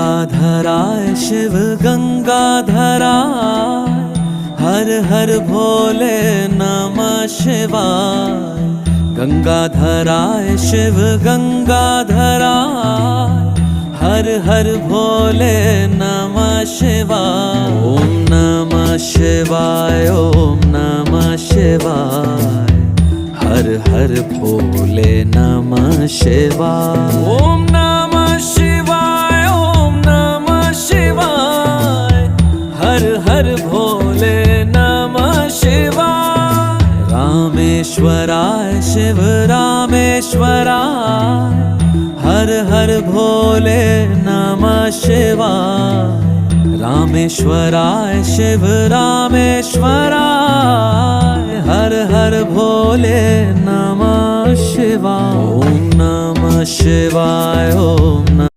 गंगाधराय शिव गंगाधराय, हर हर भोले नमः शिवाय। गंगाधराय शिव गंगाधराय, हर हर भोले नमः शिवाय। ओम नमः शिवाय, ओम नमः शिवाय, हर हर भोले नमः शिवाय। ओम नमः शिवाय, ओम नमः शिवाय, हर हर भोले नमः शिवाय। रामेश्वराय शिव रामेश्वराय, हर हर भोले नमः शिवाय। रामेश्वराय शिव रामेश्वराय, हर हर भोले नमः शिवाय। ओम नमः शिवाय, ओम